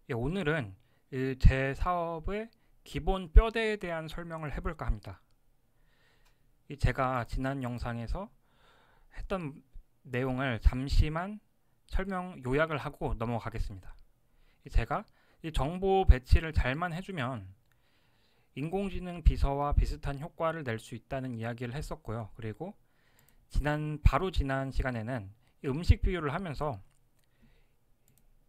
예, 오늘은 제 사업의 기본 뼈대에 대한 설명을 해볼까 합니다. 제가 지난 영상에서 했던 내용을 잠시만 설명 요약을 하고 넘어가겠습니다. 제가 이 정보 배치를 잘만 해주면 인공지능 비서와 비슷한 효과를 낼 수 있다는 이야기를 했었고요. 그리고 바로 지난 시간에는 이 음식 비유를 하면서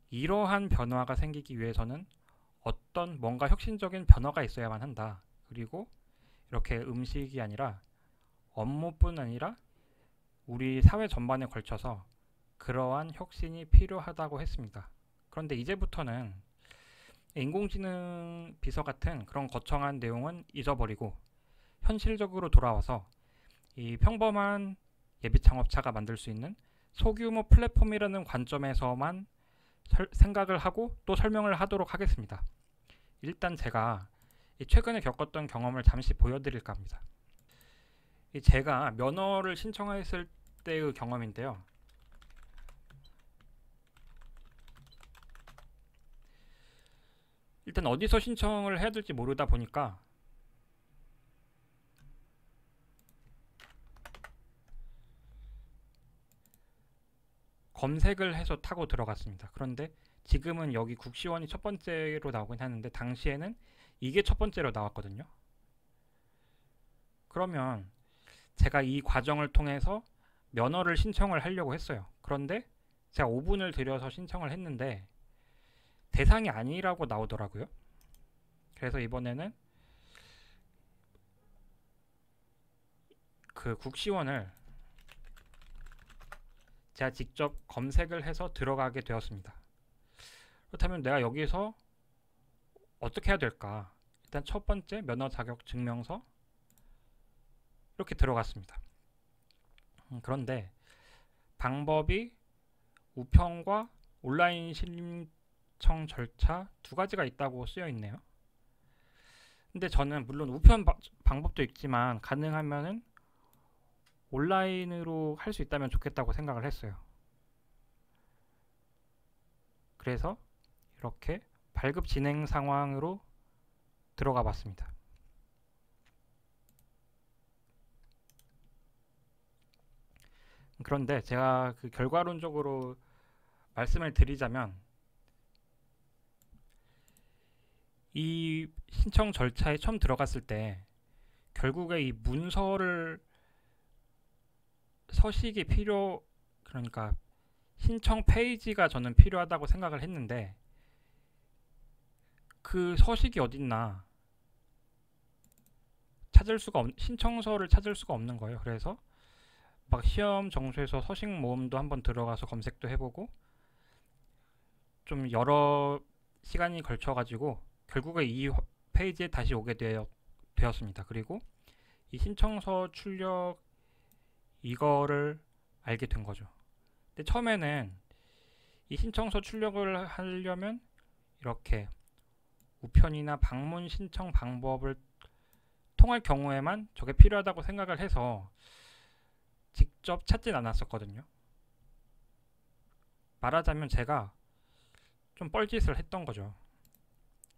이러한 변화가 생기기 위해서는 어떤 뭔가 혁신적인 변화가 있어야만 한다. 그리고 이렇게 음식이 아니라 업무뿐 아니라 우리 사회 전반에 걸쳐서 그러한 혁신이 필요하다고 했습니다. 그런데 이제부터는 인공지능 비서 같은 그런 거창한 내용은 잊어버리고 현실적으로 돌아와서 이 평범한 예비 창업자가 만들 수 있는 소규모 플랫폼이라는 관점에서만 생각을 하고 또 설명을 하도록 하겠습니다. 일단 제가 최근에 겪었던 경험을 잠시 보여드릴까 합니다. 제가 면허를 신청했을 때의 경험인데요. 일단 어디서 신청을 해야 될지 모르다 보니까 검색을 해서 타고 들어갔습니다. 그런데 지금은 여기 국시원이 첫 번째로 나오긴 하는데 당시에는 이게 첫 번째로 나왔거든요. 그러면 제가 이 과정을 통해서 면허를 신청을 하려고 했어요. 그런데 제가 5분을 들여서 신청을 했는데 대상이 아니라고 나오더라고요. 그래서 이번에는 그 국시원을 제가 직접 검색을 해서 들어가게 되었습니다. 그렇다면 내가 여기서 어떻게 해야 될까? 일단 첫 번째 면허 자격 증명서 이렇게 들어갔습니다. 그런데 방법이 우편과 온라인 신청 절차 두 가지가 있다고 쓰여 있네요. 근데 저는 물론 우편 방법도 있지만 가능하면은 온라인으로 할 수 있다면 좋겠다고 생각을 했어요. 그래서 이렇게 발급 진행 상황으로 들어가 봤습니다. 그런데 제가 그 결과론적으로 말씀을 드리자면 이 신청 절차에 처음 들어갔을 때 결국에 이 문서를 서식이 그러니까 신청 페이지가 저는 필요하다고 생각을 했는데 그 서식이 어딨나 신청서를 찾을 수가 없는 거예요. 그래서 막 시험 정수에서 서식 모음도 한번 들어가서 검색도 해보고 좀 여러 시간이 걸쳐가지고 결국에 이 페이지에 다시 오게 되었습니다. 그리고 이 신청서 출력 이거를 알게 된 거죠. 근데 처음에는 이 신청서 출력을 하려면 이렇게 우편이나 방문 신청 방법을 통할 경우에만 저게 필요하다고 생각을 해서 직접 찾진 않았었거든요. 말하자면 제가 좀 뻘짓을 했던 거죠.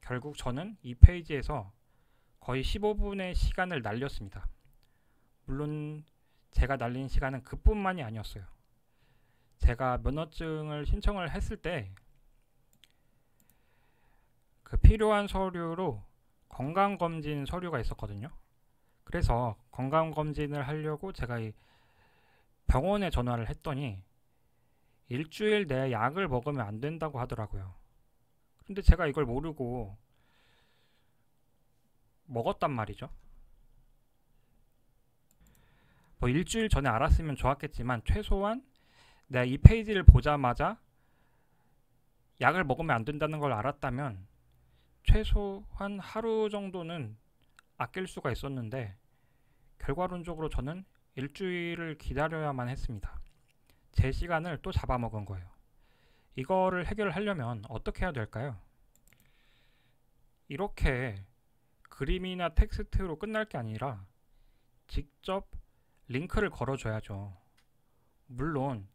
결국 저는 이 페이지에서 거의 15분의 시간을 날렸습니다. 물론 제가 날린 시간은 그뿐만이 아니었어요. 제가 면허증을 신청을 했을 때 그 필요한 서류로 건강검진 서류가 있었거든요. 그래서 건강검진을 하려고 제가 이 병원에 전화를 했더니 일주일 내에 약을 먹으면 안 된다고 하더라고요. 근데 제가 이걸 모르고 먹었단 말이죠. 뭐 일주일 전에 알았으면 좋았겠지만 최소한 내가 이 페이지를 보자마자 약을 먹으면 안 된다는 걸 알았다면 최소한 하루 정도는 아낄 수가 있었는데 결과론적으로 저는 일주일을 기다려야만 했습니다. 제 시간을 또 잡아먹은 거예요. 이거를 해결하려면 어떻게 해야 될까요? 이렇게 그림이나 텍스트로 끝날 게 아니라 직접 링크를 걸어줘야죠. 물론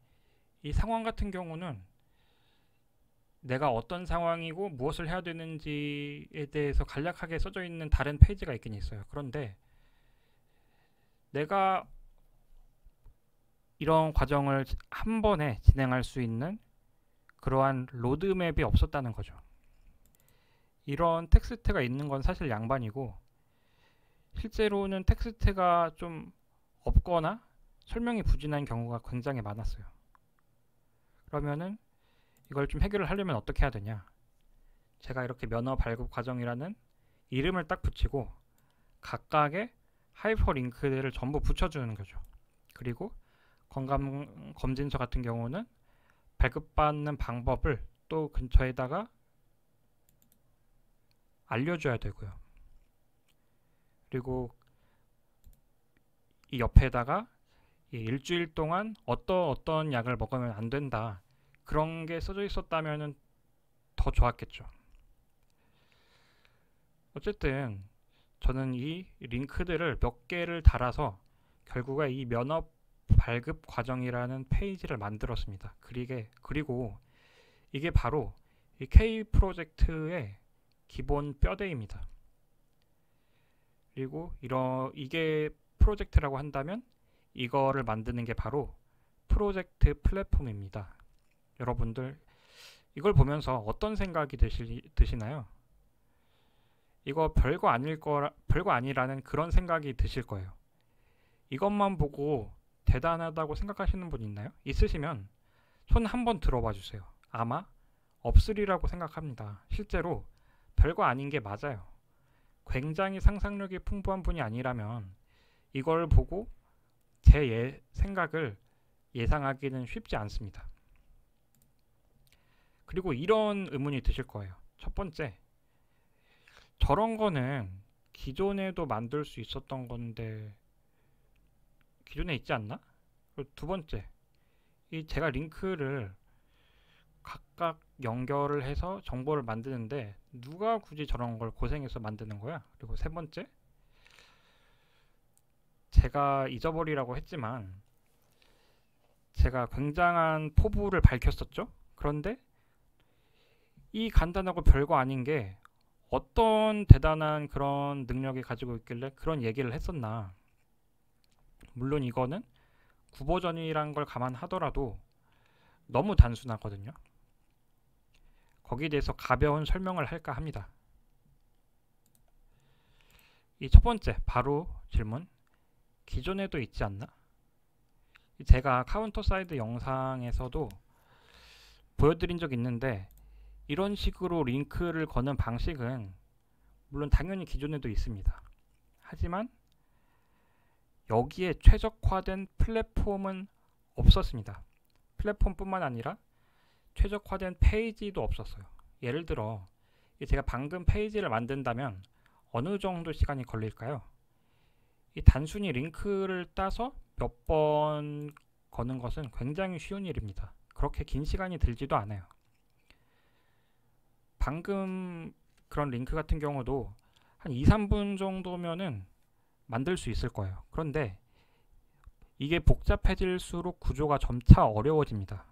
이 상황 같은 경우는 내가 어떤 상황이고 무엇을 해야 되는지에 대해서 간략하게 써져 있는 다른 페이지가 있긴 있어요. 그런데 내가 이런 과정을 한 번에 진행할 수 있는 그러한 로드맵이 없었다는 거죠. 이런 텍스트가 있는 건 사실 양반이고, 실제로는 텍스트가 좀 없거나 설명이 부진한 경우가 굉장히 많았어요. 그러면은 이걸 좀 해결을 하려면 어떻게 해야 되냐? 제가 이렇게 면허 발급 과정이라는 이름을 딱 붙이고 각각의 하이퍼링크들을 전부 붙여주는 거죠. 그리고 건강검진서 같은 경우는 발급받는 방법을 또 근처에다가 알려줘야 되고요. 그리고 이 옆에다가 일주일 동안 어떤 약을 먹으면 안 된다, 그런 게 써져 있었다면 더 좋았겠죠. 어쨌든 저는 이 링크들을 몇 개를 달아서 결국에 이 면허 발급 과정이라는 페이지를 만들었습니다. 그리고 이게 바로 이 K 프로젝트의 기본 뼈대입니다. 그리고 이게 프로젝트라고 한다면 이거를 만드는 게 바로 프로젝트 플랫폼입니다. 여러분들 이걸 보면서 어떤 생각이 드시나요? 이거 별거 아니라는 그런 생각이 드실 거예요. 이것만 보고 대단하다고 생각하시는 분 있나요? 있으시면 손 한번 들어봐 주세요. 아마 없으리라고 생각합니다. 실제로 별거 아닌 게 맞아요. 굉장히 상상력이 풍부한 분이 아니라면 이걸 보고 제 생각을 예상하기는 쉽지 않습니다. 그리고 이런 의문이 드실 거예요. 첫 번째, 저런 거는 기존에도 만들 수 있었던 건데 기존에 있지 않나? 그리고 두 번째, 제가 링크를 각각 연결을 해서 정보를 만드는데 누가 굳이 저런 걸 고생해서 만드는 거야? 그리고 세 번째, 제가 잊어버리라고 했지만 제가 굉장한 포부를 밝혔었죠. 그런데 이 간단하고 별거 아닌 게 어떤 대단한 그런 능력이 가지고 있길래 그런 얘기를 했었나. 물론 이거는 구버전이란 걸 감안하더라도 너무 단순하거든요. 거기에 대해서 가벼운 설명을 할까 합니다. 이 첫 번째, 바로 질문. 기존에도 있지 않나? 제가 카운터 사이드 영상에서도 보여드린 적이 있는데, 이런 식으로 링크를 거는 방식은 물론 당연히 기존에도 있습니다. 하지만 여기에 최적화된 플랫폼은 없었습니다. 플랫폼뿐만 아니라 최적화된 페이지도 없었어요. 예를 들어 제가 방금 페이지를 만든다면 어느 정도 시간이 걸릴까요? 단순히 링크를 따서 몇 번 거는 것은 굉장히 쉬운 일입니다. 그렇게 긴 시간이 들지도 않아요. 방금 그런 링크 같은 경우도 한 2-3분 정도면은 만들 수 있을 거예요. 그런데 이게 복잡해질수록 구조가 점차 어려워집니다.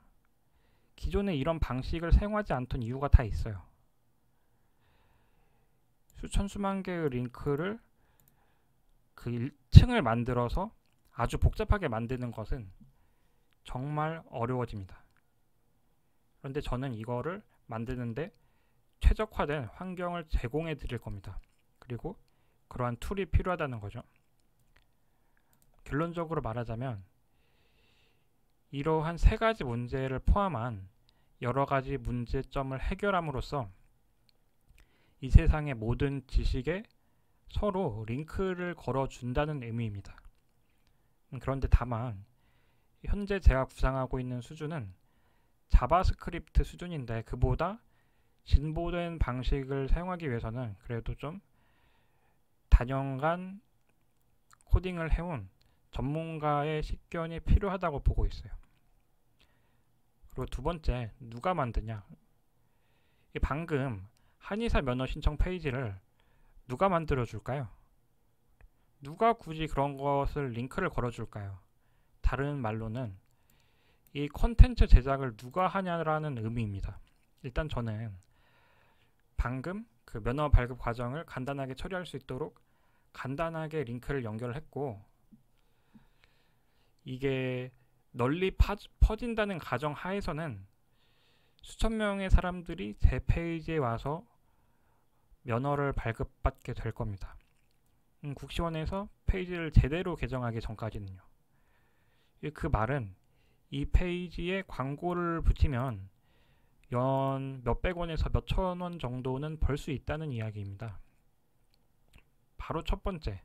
기존에 이런 방식을 사용하지 않던 이유가 다 있어요. 수천 수만 개의 링크를 그 1층을 만들어서 아주 복잡하게 만드는 것은 정말 어려워집니다. 그런데 저는 이거를 만드는데 최적화된 환경을 제공해 드릴 겁니다. 그리고 그러한 툴이 필요하다는 거죠. 결론적으로 말하자면 이러한 세 가지 문제를 포함한 여러 가지 문제점을 해결함으로써 이 세상의 모든 지식에 서로 링크를 걸어준다는 의미입니다. 그런데 다만 현재 제가 구상하고 있는 수준은 자바스크립트 수준인데 그보다 진보된 방식을 사용하기 위해서는 그래도 좀 다년간 코딩을 해온 전문가의 식견이 필요하다고 보고 있어요. 그리고 두 번째, 누가 만드냐? 방금 한의사 면허 신청 페이지를 누가 만들어 줄까요? 누가 굳이 그런 것을 링크를 걸어 줄까요? 다른 말로는 이 콘텐츠 제작을 누가 하냐라는 의미입니다. 일단 저는 방금 그 면허 발급 과정을 간단하게 처리할 수 있도록 간단하게 링크를 연결을 했고, 이게 널리 퍼진다는 가정 하에서는 수천 명의 사람들이 제 페이지에 와서 면허를 발급받게 될 겁니다. 국시원에서 페이지를 제대로 개정하기 전까지는요. 그 말은 이 페이지에 광고를 붙이면 연 몇백 원에서 몇천 원 정도는 벌 수 있다는 이야기입니다. 바로 첫 번째,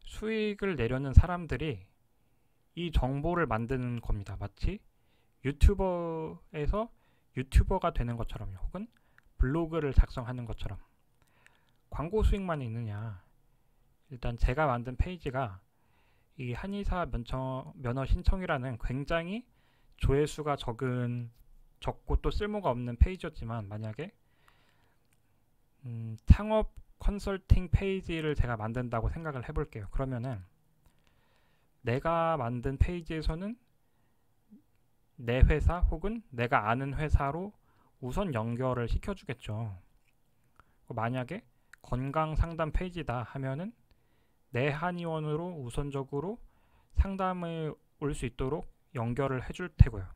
수익을 내려는 사람들이 이 정보를 만드는 겁니다. 마치 유튜버에서 유튜버가 되는 것처럼요. 혹은 블로그를 작성하는 것처럼. 광고 수익만 있느냐? 일단 제가 만든 페이지가 이 한의사 면허 신청이라는 굉장히 조회수가 적고 또 쓸모가 없는 페이지였지만, 만약에 창업 컨설팅 페이지를 제가 만든다고 생각을 해볼게요. 그러면은 내가 만든 페이지에서는 내 회사 혹은 내가 아는 회사로 우선 연결을 시켜주겠죠. 만약에 건강 상담 페이지다 하면은 내 한의원으로 우선적으로 상담을 올 수 있도록 연결을 해줄 테고요.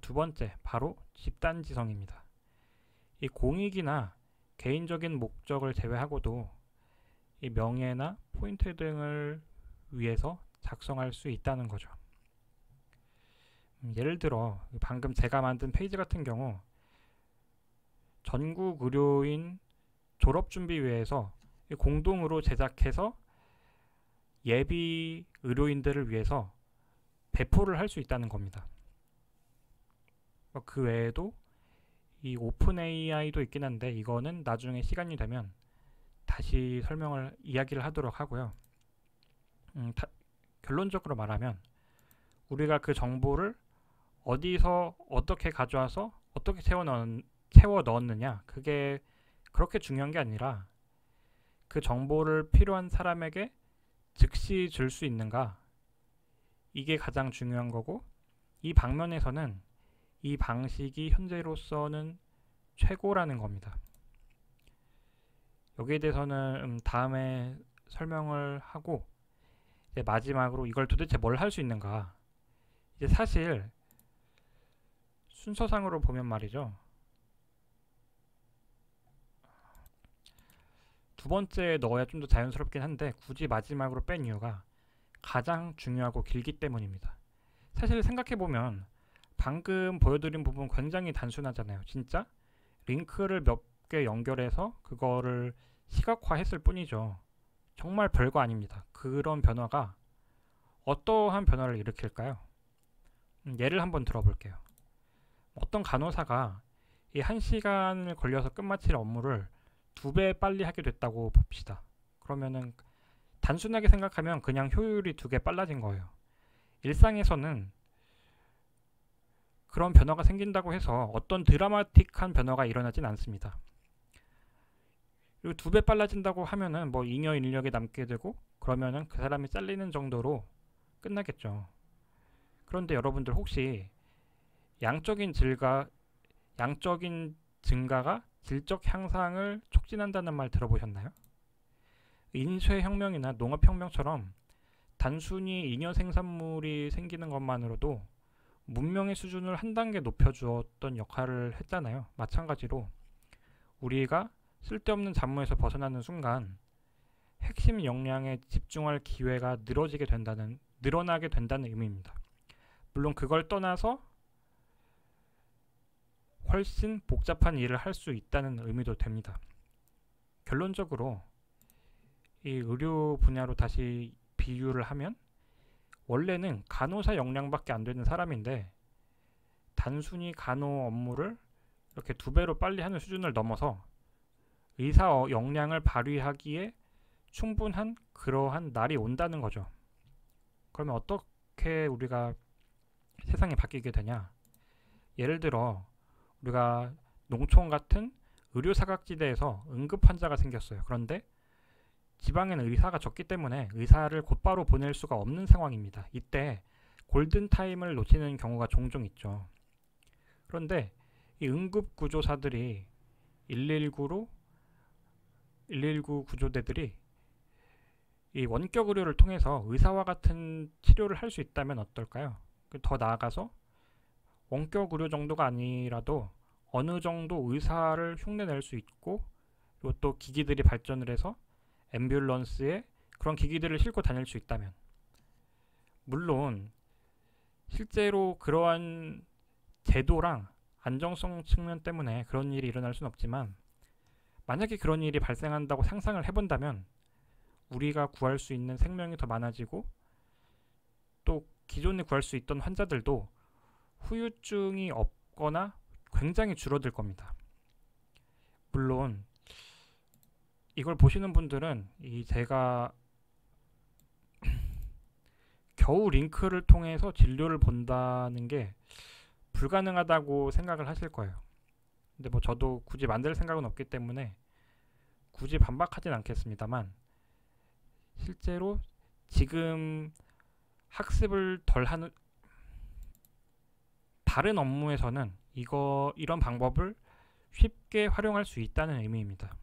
두 번째, 바로 집단지성입니다. 이 공익이나 개인적인 목적을 제외하고도 이 명예나 포인트 등을 위해서 작성할 수 있다는 거죠. 예를 들어 방금 제가 만든 페이지 같은 경우 전국 의료인 졸업준비회에서 공동으로 제작해서 예비 의료인들을 위해서 배포를 할 수 있다는 겁니다. 그 외에도 이 오픈 AI도 있긴 한데, 이거는 나중에 시간이 되면 다시 이야기를 하도록 하고요. 결론적으로 말하면 우리가 그 정보를 어디서 어떻게 가져와서 어떻게 채워 넣었느냐, 그게 그렇게 중요한 게 아니라 그 정보를 필요한 사람에게 즉시 줄 수 있는가, 이게 가장 중요한 거고, 이 방면에서는 이 방식이 현재로서는 최고라는 겁니다. 여기에 대해서는 다음에 설명을 하고, 이제 마지막으로 이걸 도대체 뭘 할 수 있는가. 이제 사실 순서상으로 보면 말이죠, 두 번째 넣어야 좀 더 자연스럽긴 한데 굳이 마지막으로 뺀 이유가 가장 중요하고 길기 때문입니다. 사실 생각해보면 방금 보여드린 부분 굉장히 단순하잖아요. 진짜 링크를 몇 개 연결해서 그거를 시각화했을 뿐이죠. 정말 별거 아닙니다. 그런 변화가 어떠한 변화를 일으킬까요? 예를 한번 들어볼게요. 어떤 간호사가 이 1시간을 걸려서 끝마칠 업무를 2배 빨리 하게 됐다고 봅시다. 그러면은 단순하게 생각하면 그냥 효율이 2배 빨라진 거예요. 일상에서는 그런 변화가 생긴다고 해서 어떤 드라마틱한 변화가 일어나진 않습니다. 그리고 2배 빨라진다고 하면은 뭐 잉여 인력이 남게 되고, 그러면은 그 사람이 잘리는 정도로 끝나겠죠. 그런데 여러분들 혹시 양적인 증가가 질적 향상을 촉진한다는 말 들어보셨나요? 인쇄혁명이나 농업혁명처럼 단순히 잉여 생산물이 생기는 것만으로도 문명의 수준을 한 단계 높여주었던 역할을 했잖아요. 마찬가지로 우리가 쓸데없는 잡무에서 벗어나는 순간 핵심 역량에 집중할 기회가 늘어나게 된다는 의미입니다. 물론 그걸 떠나서 훨씬 복잡한 일을 할 수 있다는 의미도 됩니다. 결론적으로 이 의료 분야로 다시 비유를 하면, 원래는 간호사 역량밖에 안 되는 사람인데 단순히 간호 업무를 이렇게 2배로 빨리 하는 수준을 넘어서 의사 역량을 발휘하기에 충분한 그러한 날이 온다는 거죠. 그러면 어떻게 우리가 세상이 바뀌게 되냐? 예를 들어 우리가 농촌 같은 의료사각지대에서 응급 환자가 생겼어요. 그런데 지방에는 의사가 적기 때문에 의사를 곧바로 보낼 수가 없는 상황입니다. 이때 골든타임을 놓치는 경우가 종종 있죠. 그런데 이 응급구조사들이 119로 119 구조대들이 이 원격 의료를 통해서 의사와 같은 치료를 할 수 있다면 어떨까요? 더 나아가서 원격 의료 정도가 아니라도 어느 정도 의사를 흉내낼 수 있고, 그리고 또 기기들이 발전을 해서 앰뷸런스에 그런 기기들을 싣고 다닐 수 있다면, 물론 실제로 그러한 제도랑 안정성 측면 때문에 그런 일이 일어날 수는 없지만, 만약에 그런 일이 발생한다고 상상을 해본다면 우리가 구할 수 있는 생명이 더 많아지고, 또 기존에 구할 수 있던 환자들도 후유증이 없거나 굉장히 줄어들 겁니다. 물론 이걸 보시는 분들은 제가 겨우 링크를 통해서 진료를 본다는 게 불가능하다고 생각을 하실 거예요. 근데 뭐 저도 굳이 만들 생각은 없기 때문에 굳이 반박하진 않겠습니다만, 실제로 지금 학습을 덜 하는 다른 업무에서는 이런 방법을 쉽게 활용할 수 있다는 의미입니다.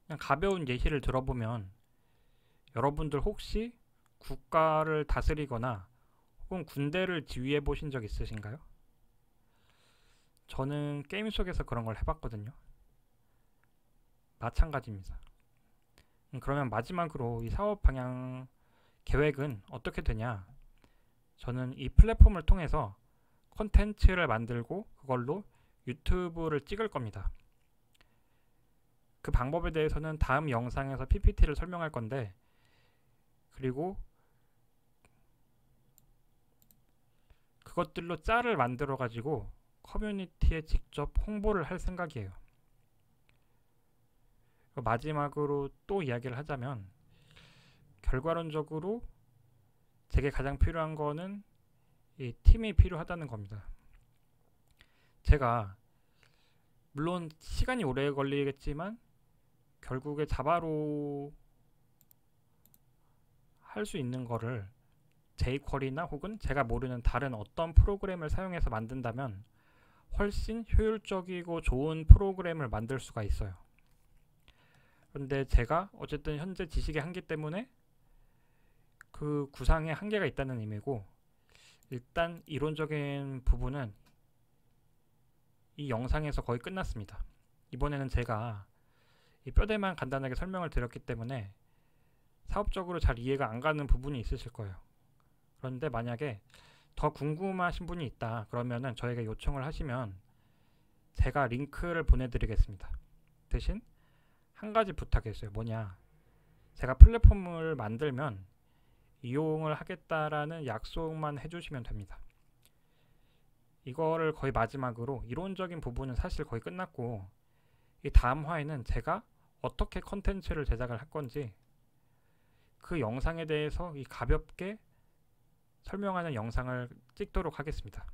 그냥 가벼운 예시를 들어보면, 여러분들 혹시 국가를 다스리거나 혹은 군대를 지휘해 보신 적 있으신가요? 저는 게임 속에서 그런 걸 해봤거든요. 마찬가지입니다. 그러면 마지막으로 이 사업 방향 계획은 어떻게 되냐? 저는 이 플랫폼을 통해서 콘텐츠를 만들고 그걸로 유튜브를 찍을 겁니다. 그 방법에 대해서는 다음 영상에서 PPT를 설명할 건데, 그리고 그것들로 짤을 만들어 가지고 커뮤니티에 직접 홍보를 할 생각이에요. 마지막으로 또 이야기를 하자면, 결과론적으로 제게 가장 필요한 거는 이 팀이 필요하다는 겁니다. 제가 물론 시간이 오래 걸리겠지만 결국에 자바로 할 수 있는 거를 jQuery나 혹은 제가 모르는 다른 어떤 프로그램을 사용해서 만든다면 훨씬 효율적이고 좋은 프로그램을 만들 수가 있어요. 그런데 제가 어쨌든 현재 지식의 한계 때문에 그 구상에 한계가 있다는 의미고, 일단 이론적인 부분은 이 영상에서 거의 끝났습니다. 이번에는 제가 이 뼈대만 간단하게 설명을 드렸기 때문에 사업적으로 잘 이해가 안 가는 부분이 있으실 거예요. 그런데 만약에 더 궁금하신 분이 있다 그러면은 저에게 요청을 하시면 제가 링크를 보내드리겠습니다. 대신 한 가지 부탁이 있어요. 뭐냐, 제가 플랫폼을 만들면 이용을 하겠다라는 약속만 해주시면 됩니다. 이거를 거의 마지막으로, 이론적인 부분은 사실 거의 끝났고, 이 다음 화에는 제가 어떻게 컨텐츠를 제작을 할 건지 그 영상에 대해서 가볍게 설명하는 영상을 찍도록 하겠습니다.